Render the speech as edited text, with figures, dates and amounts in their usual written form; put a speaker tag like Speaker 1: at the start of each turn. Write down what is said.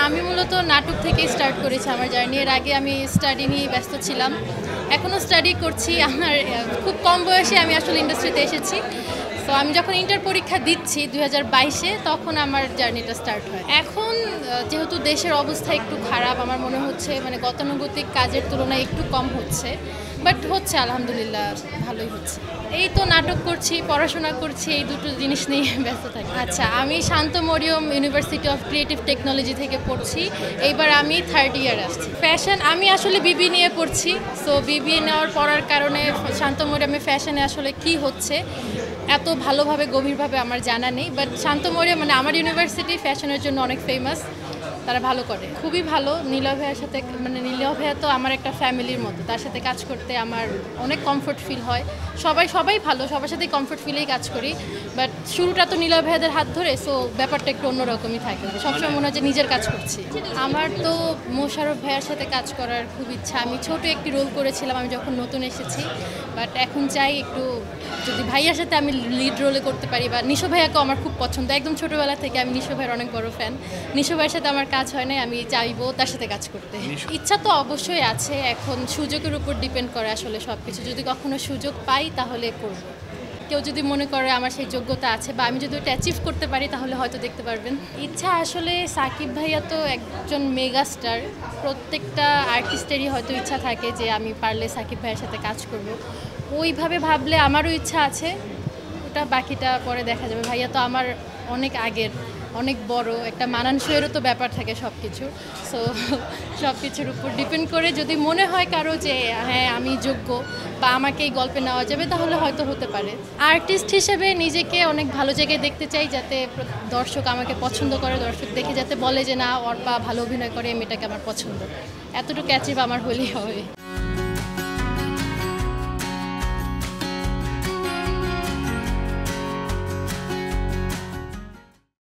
Speaker 1: আমি মূলত নাটক থেকেই স্টার্ট করেছি আমার জার্নি। এর আগে আমি স্টাডি নিয়ে ব্যস্ত ছিলাম, এখনও স্টাডি করছি। আমার খুব কম বয়সে আমি আসলে ইন্ডাস্ট্রিতে এসেছি। তো আমি যখন ইন্টার পরীক্ষা দিচ্ছি 2022-এ, তখন আমার জার্নিটা স্টার্ট হয়। এখন যেহেতু দেশের অবস্থা একটু খারাপ, আমার মনে হচ্ছে মানে গতানুগতিক কাজের তুলনায় একটু কম হচ্ছে, বাট হচ্ছে আলহামদুলিল্লাহ, ভালোই হচ্ছে। এই তো নাটক করছি, পড়াশোনা করছি, এই দুটো জিনিস নিয়ে ব্যস্ত থাকি। আচ্ছা, আমি Shanto Mariam university of creative technology থেকে পড়ছি। এইবার আমি 3rd ইয়ার আসছি। ফ্যাশন আমি আসলে বিবি নিয়ে পড়ছি। সো বিবি পড়ার কারণে শান্ত মরিয়মে ফ্যাশনে আসলে কি হচ্ছে এত ভালোভাবে গভীরভাবে আমার জানা নেই, বাট শান্ত মরিয়ম মানে আমার ইউনিভার্সিটি ফ্যাশনের জন্য অনেক ফেমাস, তারা ভালো করে, খুবই ভালো। নীলয় ভাইয়ের সাথে মানে নীলয় ভাইয়া তো আমার একটা ফ্যামিলির মতো, তার সাথে কাজ করতে আমার অনেক কমফোর্ট ফিল হয়। সবাই ভালো, সবার সাথেই কমফোর্ট ফিলেই কাজ করি, বাট শুরুটা তো নীলয় ভাইয়াদের হাত ধরে, সো ব্যাপারটা একটু অন্যরকমই থাকে। সবসময় মনে হয় যে নিজের কাজ করছি। আমার তো মোশাররফ ভাইয়ার সাথে কাজ করার খুব ইচ্ছা। আমি ছোট একটি রোল করেছিলাম আমি যখন নতুন এসেছি, বাট এখন চাই একটু যদি ভাইয়ার সাথে আমি লিড রোলে করতে পারি। বা নিশো ভাইয়াকেও আমার খুব পছন্দ, একদম ছোটোবেলা থেকে আমি নিশো ভাইয়ের অনেক বড় ফ্যান। নিশো ভাইয়ের সাথে আমার কাজ হয় না, আমি চাইবো তার সাথে কাজ করতে। ইচ্ছা তো অবশ্যই আছে, এখন সুযোগের উপর ডিপেন্ড করে আসলে সব কিছু। যদি কখনো সুযোগ পাই তাহলে করব। কেউ যদি মনে করে আমার সেই যোগ্যতা আছে বা আমি যদি ওটা অ্যাচিভ করতে পারি, তাহলে হয়তো দেখতে পারবেন। ইচ্ছা আসলে সাকিব ভাইয়া তো একজন মেগা স্টার, প্রত্যেকটা আর্টিস্টেরই হয়তো ইচ্ছা থাকে যে আমি পারলে সাকিব ভাইয়ের সাথে কাজ করব। ওইভাবে ভাবলে আমারও ইচ্ছা আছে, ওটা বাকিটা পরে দেখা যাবে। ভাইয়া তো আমার অনেক আগের, অনেক বড়, একটা মানানসইয়েরও তো ব্যাপার থাকে সব কিছু। সো সব কিছুর উপর ডিপেন্ড করে যদি মনে হয় কারো যে হ্যাঁ আমি যোগ্য বা আমাকে এই গল্পে নেওয়া যাবে, তাহলে হয়তো হতে পারে। আর্টিস্ট হিসেবে নিজেকে অনেক ভালো জায়গায় দেখতে চাই, যাতে দর্শক আমাকে পছন্দ করে, দর্শক দেখে যাতে বলে যে না অর্পা ভালো অভিনয় করে, মেয়েটাকে আমার পছন্দ। এতটুকু অ্যাচিভ আমার হলেই হবে।